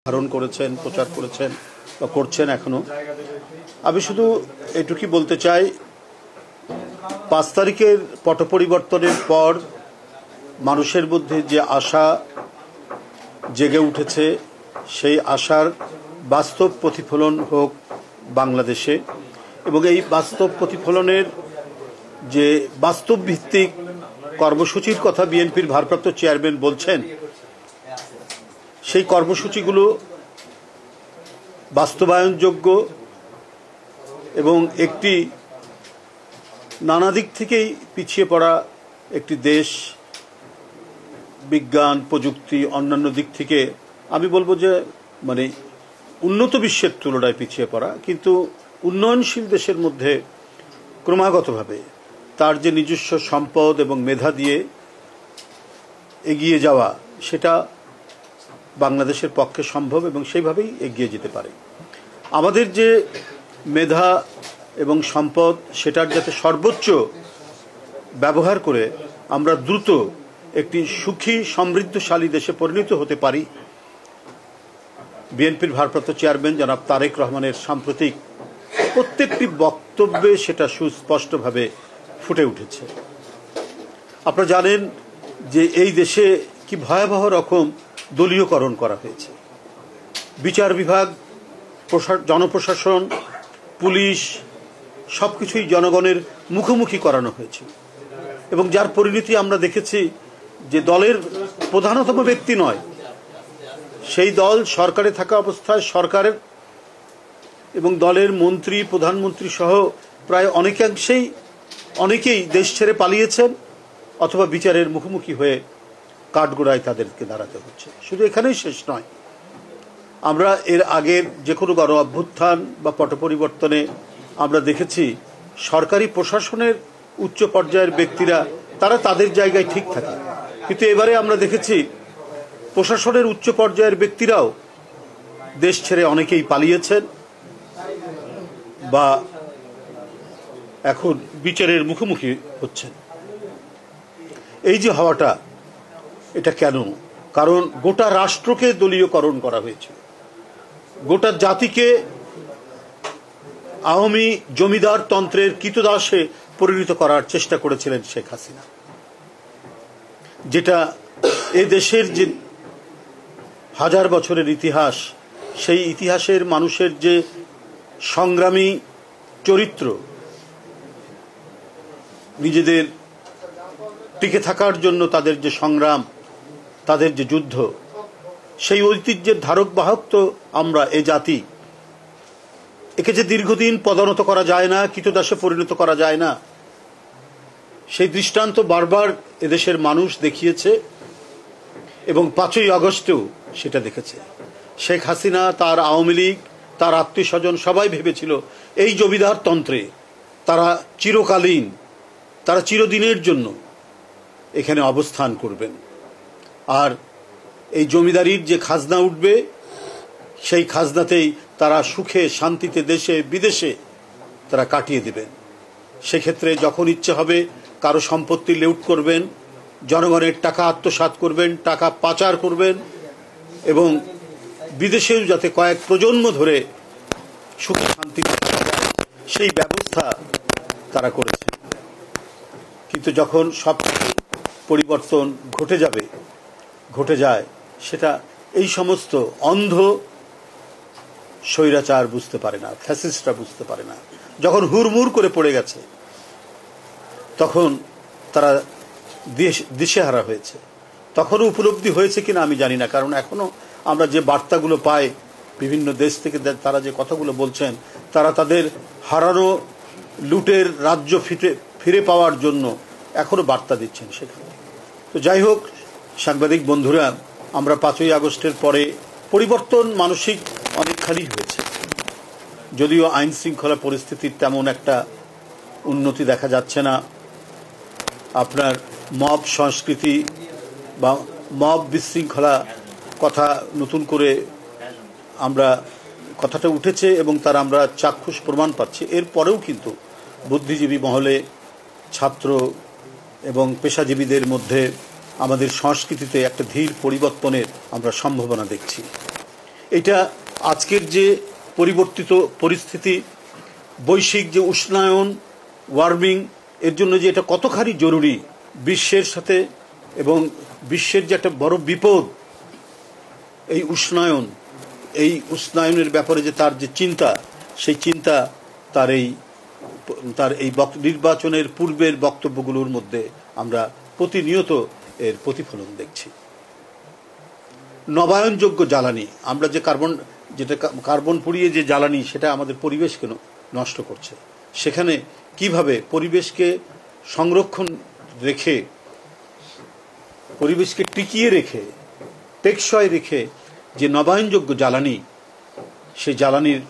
ধারণ করেছেন, প্রচার করেছেন বা করছেন এখনো। আমি শুধু এটুকুই বলতে চাই, 5 তারিখের পট পরিবর্তনের পর মানুষের মধ্যে যে আশা জেগে উঠেছে, সেই আশার বাস্তব প্রতিফলন হোক বাংলাদেশে, এবং এই বাস্তব প্রতিফলনের যে বাস্তব ভিত্তিক কর্মসূচির কথা বিএনপির ভারপ্রাপ্ত চেয়ারম্যান বলছেন, সেই কর্মসূচিগুলো বাস্তবায়নযোগ্য এবং একটি নানা দিক থেকেই পিছিয়ে পড়া একটি দেশ, বিজ্ঞান, প্রযুক্তি, অন্যান্য দিক থেকে আমি বলবো যে উন্নত বিশ্বের তুলনায় পিছিয়ে পড়া, কিন্তু উন্নয়নশীল দেশের মধ্যে ক্রমাগতভাবে তার যে নিজস্ব সম্পদ এবং মেধা দিয়ে এগিয়ে যাওয়া, সেটা বাংলাদেশের পক্ষে সম্ভব এবং সেইভাবেই এগিয়ে যেতে পারে। আমাদের যে মেধা এবং সম্পদ, সেটার যাতে সর্বোচ্চ ব্যবহার করে আমরা দ্রুত একটি সুখী সমৃদ্ধশালী দেশে পরিণত হতে পারি, বিএনপির ভারপ্রাপ্ত চেয়ারম্যান জনাব তারেক রহমানের সাম্প্রতিক প্রত্যেকটি বক্তব্যে সেটা সুস্পষ্টভাবে ফুটে উঠেছে। আপনারা জানেন যে এই দেশে কি ভয়াবহ রকম দলীয়করণ করা হয়েছে। বিচার বিভাগ, জনপ্রশাসন, পুলিশ সবকিছুই জনগণের মুখোমুখি করানো হয়েছে, এবং যার পরিণতি আমরা দেখেছি যে দলের প্রধানতম ব্যক্তি নয়, সেই দল সরকারে থাকা অবস্থায় সরকারের এবং দলের মন্ত্রী, প্রধানমন্ত্রী সহ প্রায় অনেকেই দেশ ছেড়ে পালিয়েছেন অথবা বিচারের মুখোমুখি হয়ে কাঠগড়ায় তাদেরকে দাঁড়াতে হচ্ছে। শুধু এখানেই শেষ নয়, আমরা এর আগের যে কোনো গণ অভ্যুত্থান বা পট পরিবর্তনে আমরা দেখেছি সরকারি প্রশাসনের উচ্চ পর্যায়ের ব্যক্তিরা তারা তাদের জায়গায় ঠিক থাকে, কিন্তু এবারে আমরা দেখেছি প্রশাসনের উচ্চ পর্যায়ের ব্যক্তিরাও দেশ ছেড়ে অনেকেই পালিয়েছেন বা এখন বিচারের মুখোমুখি হচ্ছেন। এই যে হওয়াটা, এটা কেন? কারণ গোটা রাষ্ট্রকে দলীয়করণ করা হয়েছে, গোটা জাতিকে আওয়ামী জমিদার তন্ত্রের কৃতদাসে পরিণত করার চেষ্টা করেছিলেন শেখ হাসিনা, যেটা এ দেশের যে হাজার বছরের ইতিহাস, সেই ইতিহাসের মানুষের যে সংগ্রামী চরিত্র, নিজেদের টিকে থাকার জন্য তাদের যে সংগ্রাম, তাদের যে যুদ্ধ, সেই ঐতিহ্যের ধারক বাহক তো আমরা এ জাতি। একে যে দীর্ঘদিন পদানত করা যায় না, কৃতদাসে পরিণত করা যায় না, সেই দৃষ্টান্ত বারবার এদেশের মানুষ দেখিয়েছে এবং 5ই আগস্টেও সেটা দেখেছে। শেখ হাসিনা, তার আওয়ামী লীগ, তার আত্মীয়স্বজন সবাই ভেবেছিল এই জমিদার তন্ত্রে তারা চিরকালীন, তারা চিরদিনের জন্য এখানে অবস্থান করবেন, আর এই জমিদারির যে খাজনা উঠবে, সেই খাজনাতেই তারা সুখে শান্তিতে দেশে বিদেশে তারা কাটিয়ে দেবেন। সেক্ষেত্রে যখন ইচ্ছে হবে কারো সম্পত্তি লুট করবেন, জনগণের টাকা আত্মসাৎ করবেন, টাকা পাচার করবেন, এবং বিদেশেও যাতে কয়েক প্রজন্ম ধরে সুখে শান্তিতে থাকা যায়, সেই ব্যবস্থা তারা করেছে। কিন্তু যখন সব পরিবর্তন ঘটে যায়, সেটা এই সমস্ত অন্ধ স্বৈরাচার বুঝতে পারে না, ফ্যাসিস্টরা বুঝতে পারে না। যখন হুড়মুড় করে পড়ে গেছে, তখন তারা দিশেহারা হয়েছে। তখনও উপলব্ধি হয়েছে কিনা আমি জানি না, কারণ এখনো আমরা যে বার্তাগুলো পাই বিভিন্ন দেশ থেকে, তারা যে কথাগুলো বলছেন, তারা তাদের হারানো লুটের রাজ্য ফিরে পাওয়ার জন্য এখনো বার্তা দিচ্ছেন সেখানে। তো যাই হোক, সাংবাদিক বন্ধুরা, আমরা 5ই আগস্টের পরে পরিবর্তন মানসিক অনেকখানি হয়েছে, যদিও আইন শৃঙ্খলা পরিস্থিতির তেমন একটা উন্নতি দেখা যাচ্ছে না। আপনার মব সংস্কৃতি বা মব বিশৃঙ্খলা কথা নতুন করে আমরা কথাটা উঠেছে এবং তার আমরা চাক্ষুষ প্রমাণ পাচ্ছি। এরপরেও কিন্তু বুদ্ধিজীবী মহলে, ছাত্র এবং পেশাজীবীদের মধ্যে আমাদের সংস্কৃতিতে একটা ধীর পরিবর্তনের আমরা সম্ভাবনা দেখছি। এটা আজকের যে পরিবর্তিত পরিস্থিতি, বৈশ্বিক যে উষ্ণায়ন, ওয়ার্মিং, এর জন্য যে এটা কতখানি জরুরি বিশ্বের সাথে, এবং বিশ্বের যে একটা বড় বিপদ এই উষ্ণায়নের ব্যাপারে যে তার যে চিন্তা, সেই চিন্তা তার এই নির্বাচনের পূর্বের বক্তব্যগুলোর মধ্যে আমরা প্রতিনিয়ত এর প্রতিফলন দেখছি। নবায়নযোগ্য জ্বালানি, আমরা যে কার্বন পুড়িয়ে যে জ্বালানি, সেটা আমাদের পরিবেশকে নষ্ট করছে। সেখানে কিভাবে পরিবেশকে সংরক্ষণ রেখে, পরিবেশকে টিকিয়ে রেখে, টেকসই রেখে যে নবায়নযোগ্য জ্বালানি, সেই জ্বালানির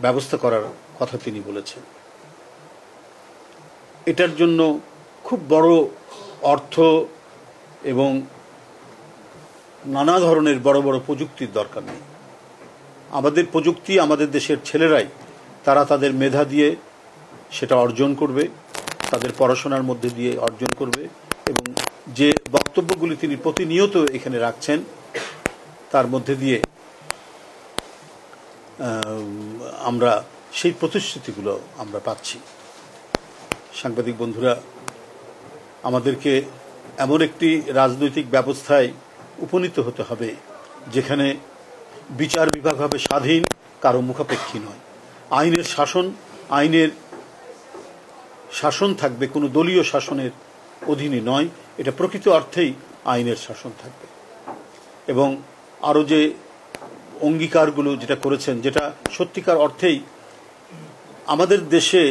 ব্যবস্থা করার কথা তিনি বলেছেন। এটার জন্য খুব বড় অর্থ এবং নানা ধরনের বড় বড় প্রযুক্তির দরকার নেই। আমাদের প্রযুক্তি আমাদের দেশের ছেলেরাই তারা তাদের মেধা দিয়ে সেটা অর্জন করবে, তাদের পড়াশোনার মধ্যে দিয়ে অর্জন করবে, এবং যে বক্তব্যগুলি তিনি প্রতিনিয়ত এখানে রাখছেন তার মধ্যে দিয়ে আমরা সেই প্রতিশ্রুতিগুলো আমরা পাচ্ছি। সাংবাদিক বন্ধুরা, আমাদেরকে এমন একটি রাজনৈতিক ব্যবস্থায় উপনীত হতে হবে যেখানে বিচার বিভাগ হবে স্বাধীন, কারো মুখাপেক্ষী নয়। আইনের শাসন থাকবে কোনো দলীয় শাসনের অধীনে নয়, এটা প্রকৃত অর্থেই আইনের শাসন থাকবে। এবং আরও যে অঙ্গীকারগুলো যেটা করেছেন, যেটা সত্যিকার অর্থেই আমাদের দেশে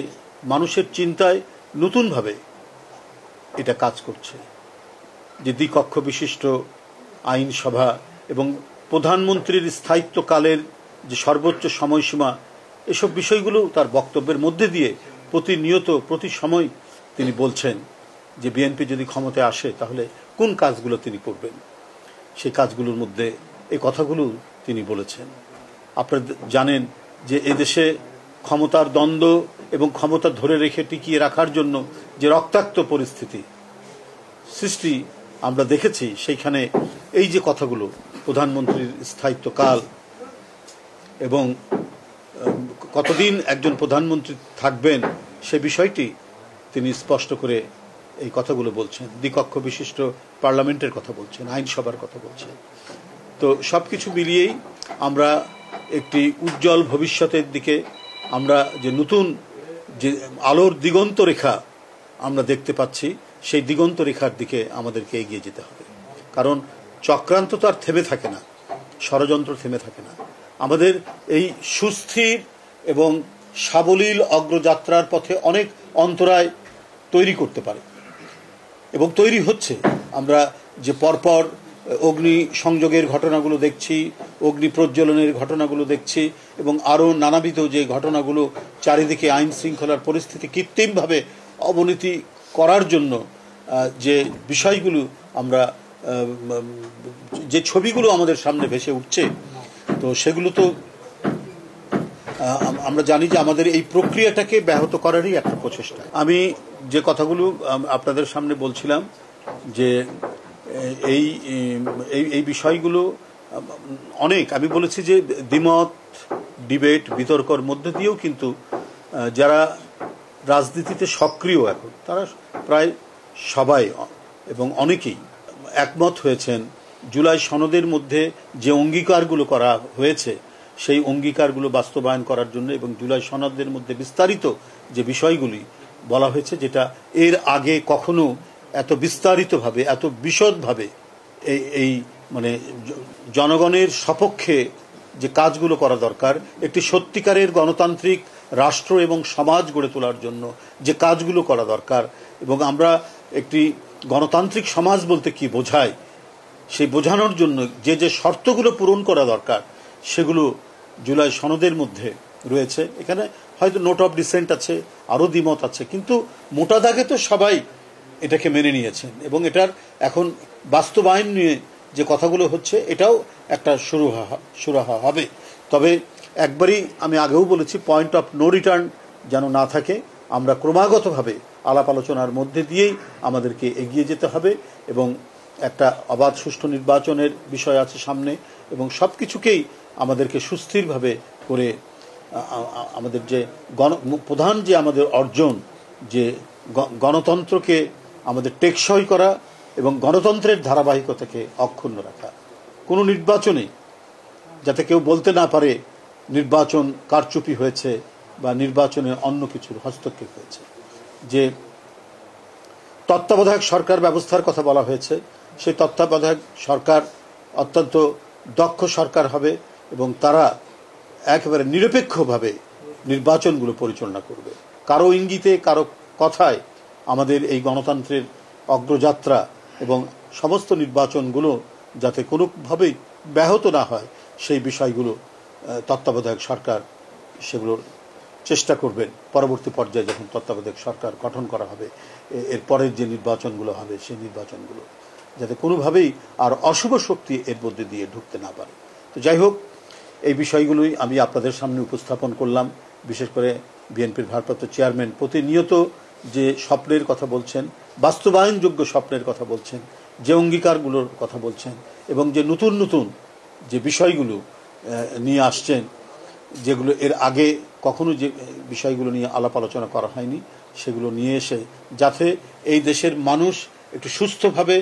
মানুষের চিন্তায় নতুনভাবে এটা কাজ করছে, যে দ্বিকক্ষ বিশিষ্ট আইনসভা এবং প্রধানমন্ত্রীর স্থায়িত্বকালের যে সর্বোচ্চ সময়সীমা, এসব বিষয়গুলো তার বক্তব্যের মধ্যে দিয়ে প্রতিনিয়ত প্রতি সময় তিনি বলছেন যে বিএনপি যদি ক্ষমতায় আসে তাহলে কোন কাজগুলো তিনি করবেন। সেই কাজগুলোর মধ্যে এই কথাগুলো তিনি বলেছেন। আপনারা জানেন যে এদেশে ক্ষমতার দ্বন্দ্ব এবং ক্ষমতা ধরে রেখে টিকিয়ে রাখার জন্য যে রক্তাক্ত পরিস্থিতি সৃষ্টি আমরা দেখেছি, সেইখানে এই যে কথাগুলো, প্রধানমন্ত্রীর স্থায়িত্বকাল এবং কতদিন একজন প্রধানমন্ত্রী থাকবেন, সে বিষয়টি তিনি স্পষ্ট করে এই কথাগুলো বলছেন। দ্বিকক্ষ বিশিষ্ট পার্লামেন্টের কথা বলছেন, আইনসভার কথা বলছেন। তো সবকিছু মিলিয়েই আমরা একটি উজ্জ্বল ভবিষ্যতের দিকে, আমরা যে নতুন যে আলোর দিগন্ত রেখা আমরা দেখতে পাচ্ছি, সেই দিগন্ত রেখার দিকে আমাদেরকে এগিয়ে যেতে হবে। কারণ চক্রান্ত তো আর থেমে থাকে না, ষড়যন্ত্র থেমে থাকে না। আমাদের এই সুস্থির এবং সাবলীল অগ্রযাত্রার পথে অনেক অন্তরায় তৈরি করতে পারে এবং তৈরি হচ্ছে। আমরা যে পরপর অগ্নি সংযোগের ঘটনাগুলো দেখছি, অগ্নি প্রজ্বলনের ঘটনাগুলো দেখছি, এবং আরও নানাবিধ যে ঘটনাগুলো চারিদিকে আইন শৃঙ্খলার পরিস্থিতি কৃত্রিমভাবে অবনতি করার জন্য যে বিষয়গুলো আমরা, যে ছবিগুলো আমাদের সামনে ভেসে উঠছে, তো সেগুলো তো আমরা জানি যে আমাদের এই প্রক্রিয়াটাকে ব্যাহত করারই একটা প্রচেষ্টা। আমি যে কথাগুলো আপনাদের সামনে বলছিলাম, যে এই বিষয়গুলো অনেক, আমি বলেছি যে দ্বিমত, ডিবেট, বিতর্কর মধ্যে দিয়েও কিন্তু যারা রাজনীতিতে সক্রিয় এখন, তারা প্রায় সবাই এবং অনেকেই একমত হয়েছেন জুলাই সনদের মধ্যে যে অঙ্গীকারগুলো করা হয়েছে, সেই অঙ্গীকারগুলো বাস্তবায়ন করার জন্য, এবং জুলাই সনদের মধ্যে বিস্তারিত যে বিষয়গুলি বলা হয়েছে, যেটা এর আগে কখনো এত বিস্তারিতভাবে, এত বিশদভাবে এই মানে জনগণের সপক্ষে যে কাজগুলো করা দরকার, একটি সত্যিকারের গণতান্ত্রিক রাষ্ট্র এবং সমাজ গড়ে তোলার জন্য যে কাজগুলো করা দরকার, এবং আমরা একটি গণতান্ত্রিক সমাজ বলতে কি বোঝায়, সেই বোঝানোর জন্য যে যে শর্তগুলো পূরণ করা দরকার, সেগুলো জুলাই সনদের মধ্যে রয়েছে। এখানে হয়তো নোট অফ ডিসেন্ট আছে, আরও দ্বিমত আছে, কিন্তু মোটা দাগে তো সবাই এটাকে মেনে নিয়েছেন, এবং এটার এখন বাস্তবায়ন নিয়ে যে কথাগুলো হচ্ছে, এটাও একটা সুরাহা হবে। তবে একবারই আমি আগেও বলেছি, পয়েন্ট অফ নো রিটার্ন যেন না থাকে। আমরা ক্রমাগতভাবে আলাপ আলোচনার মধ্যে দিয়েই আমাদেরকে এগিয়ে যেতে হবে, এবং একটা অবাধ সুষ্ঠু নির্বাচনের বিষয় আছে সামনে, এবং সব কিছুকেই আমাদেরকে সুস্থিরভাবে করে আমাদের যে প্রধান যে আমাদের অর্জন যে গণতন্ত্রকে আমাদের টেকসই করা এবং গণতন্ত্রের ধারাবাহিকতাকে অক্ষুণ্ণ রাখা। কোনো নির্বাচনে যাতে কেউ বলতে না পারে নির্বাচন কারচুপি হয়েছে বা নির্বাচনে অন্য কিছুর হস্তক্ষেপ হয়েছে। যে তত্ত্বাবধায়ক সরকার ব্যবস্থার কথা বলা হয়েছে, সেই তত্ত্বাবধায়ক সরকার অত্যন্ত দক্ষ সরকার হবে এবং তারা একেবারে নিরপেক্ষভাবে নির্বাচনগুলো পরিচালনা করবে। কারো ইঙ্গিতে কারো কথায় আমাদের এই গণতন্ত্রের অগ্রযাত্রা এবং সমস্ত নির্বাচনগুলো যাতে কোনোভাবেই ব্যাহত না হয় সেই বিষয়গুলো তত্ত্বাবধায়ক সরকার সেগুলোর চেষ্টা করবেন। পরবর্তী পর্যায়ে যখন তত্ত্বাবধায়ক সরকার গঠন করা হবে, এর পরের যে নির্বাচনগুলো হবে সেই নির্বাচনগুলো যাতে কোনোভাবেই আর অশুভ শক্তি এর মধ্যে দিয়ে ঢুকতে না পারে। তো যাই হোক, এই বিষয়গুলোই আমি আপনাদের সামনে উপস্থাপন করলাম। বিশেষ করে বিএনপির ভারপ্রাপ্ত চেয়ারম্যান প্রতিনিয়ত যে স্বপ্নের কথা বলছেন, বাস্তবায়নযোগ্য স্বপ্নের কথা বলছেন, যে অঙ্গীকারগুলোর কথা বলছেন এবং যে নতুন নতুন যে বিষয়গুলো নিয়ে আসছেন, যেগুলো এর আগে কখনো যে বিষয়গুলো নিয়ে আলাপ আলোচনা করা হয়নি, সেগুলো নিয়ে এসে যাতে এই দেশের মানুষ একটু সুস্থভাবে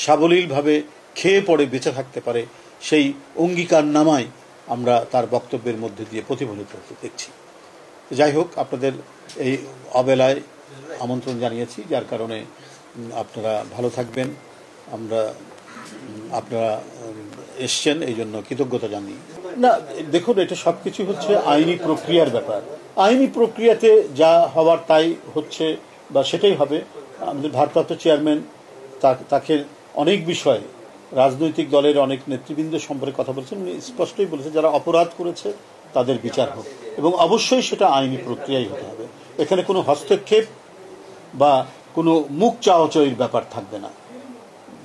সাবলীলভাবে খেয়ে পড়ে বেঁচে থাকতে পারে, সেই অঙ্গীকার নামায় আমরা তার বক্তব্যের মধ্যে দিয়ে প্রতিফলিত হতে দেখছি। যাই হোক, আপনাদের এই অবেলায় আমন্ত্রণ জানিয়েছি, যার কারণে আপনারা ভালো থাকবেন। আপনারা এসছেন এই জন্য কৃতজ্ঞতা জানিয়ে। না, দেখুন, এটা সবকিছু হচ্ছে আইনি প্রক্রিয়ার ব্যাপার। আইনি প্রক্রিয়াতে যা হওয়ার তাই হচ্ছে বা সেটাই হবে। আমাদের ভারপ্রাপ্ত চেয়ারম্যান তাকে অনেক বিষয় রাজনৈতিক দলের অনেক নেতৃবৃন্দ সম্পর্কে কথা বলছেন, স্পষ্টই বলেছে যারা অপরাধ করেছে তাদের বিচার হোক এবং অবশ্যই সেটা আইনি প্রক্রিয়াই হতে হবে। এখানে কোনো হস্তক্ষেপ বা কোনো মুখ চাওয়াচাওয়ির ব্যাপার থাকবে না।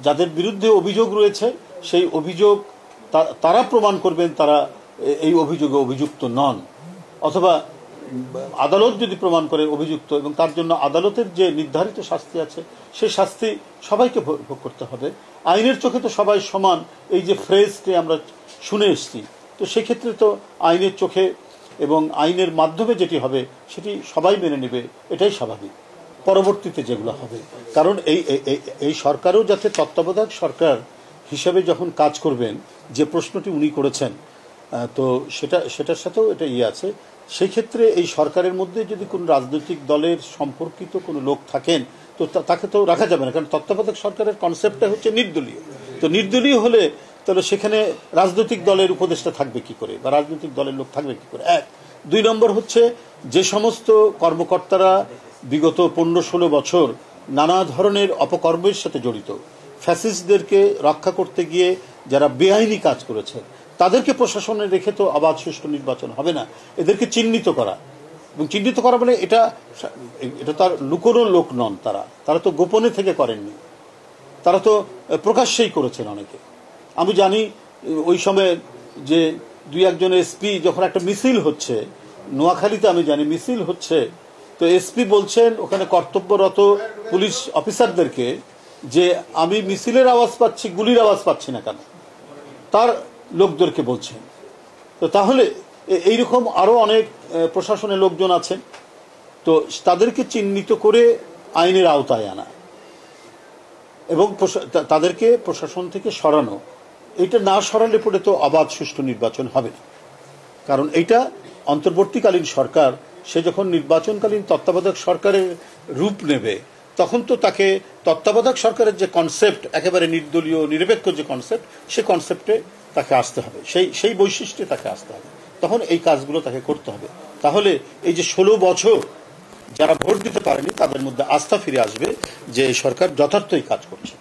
যাদের বিরুদ্ধে অভিযোগ রয়েছে সেই অভিযোগ তারা প্রমাণ করবেন তারা এই অভিযোগে অভিযুক্ত নন, অথবা আদালত যদি প্রমাণ করে অভিযুক্ত এবং তার জন্য আদালতের যে নির্ধারিত শাস্তি আছে সেই শাস্তি সবাইকে ভোগ করতে হবে। আইনের চোখে তো সবাই সমান, এই যে ফ্রেজটি আমরা শুনে এসেছি, তো সেক্ষেত্রে তো আইনের চোখে এবং আইনের মাধ্যমে যেটি হবে সেটি সবাই মেনে নেবে, এটাই স্বাভাবিক। পরবর্তীতে যেগুলো হবে, কারণ এই সরকারও যাতে তত্ত্বাবধায়ক সরকার হিসাবে যখন কাজ করবেন, যে প্রশ্নটি উনি করেছেন, তো সেটার সাথেও এটা আছে। সেই ক্ষেত্রে এই সরকারের মধ্যে যদি কোনো রাজনৈতিক দলের সম্পর্কিত কোনো লোক থাকেন তো তাকে তো রাখা যাবে না, কারণ তত্ত্বাবধায়ক সরকারের কনসেপ্টটা হচ্ছে নির্দলীয়। তো নির্দলীয় হলে তাহলে সেখানে রাজনৈতিক দলের উপদেষ্টা থাকবে কি করে বা রাজনৈতিক দলের লোক থাকবে কি করে? এক। দুই নম্বর হচ্ছে, যে সমস্ত কর্মকর্তারা বিগত 15-16 বছর নানা ধরনের অপকর্মের সাথে জড়িত, ফ্যাসিস্টদেরকে রক্ষা করতে গিয়ে যারা বেআইনি কাজ করেছে, তাদেরকে প্রশাসনে রেখে তো অবাধ সুষ্ঠু নির্বাচন হবে না। এদেরকে চিহ্নিত করা, এবং চিহ্নিত করা মানে এটা তার লুকোনো লোক নন, তারা তো গোপনে থেকে করেননি, তারা তো প্রকাশ্যেই করেছেন অনেকে। আমি জানি ওই সময় যে 2-1 এসপি যখন একটা মিছিল হচ্ছে নোয়াখালীতে, আমি জানি মিছিল হচ্ছে, তো এসপি বলছেন ওখানে কর্তব্যরত পুলিশ অফিসারদেরকে যে আমি মিছিলের আওয়াজ পাচ্ছি, গুলির আওয়াজ পাচ্ছি না কেন, তার লোকদেরকে বলছেন। তো তাহলে এইরকম আরো অনেক প্রশাসনের লোকজন আছেন, তো তাদেরকে চিহ্নিত করে আইনের আওতায় আনা এবং তাদেরকে প্রশাসন থেকে সরানো, এটা না সরালে পরে তো অবাধ সুষ্ঠু নির্বাচন হবে না। কারণ এটা অন্তর্বর্তীকালীন সরকার, সে যখন নির্বাচনকালীন তত্ত্বাবধায়ক সরকারের রূপ নেবে, তখন তো তাকে তত্ত্বাবধায়ক সরকারের যে কনসেপ্ট, একেবারে নির্দলীয় নিরপেক্ষ যে কনসেপ্ট, সে কনসেপ্টে তাকে আসতে হবে, সেই বৈশিষ্ট্যে তাকে আসতে হবে। তখন এই কাজগুলো তাকে করতে হবে। তাহলে এই যে 16 বছর যারা ভোট দিতে পারেনি তাদের মধ্যে আস্থা ফিরে আসবে যে এই সরকার যথার্থই কাজ করছে।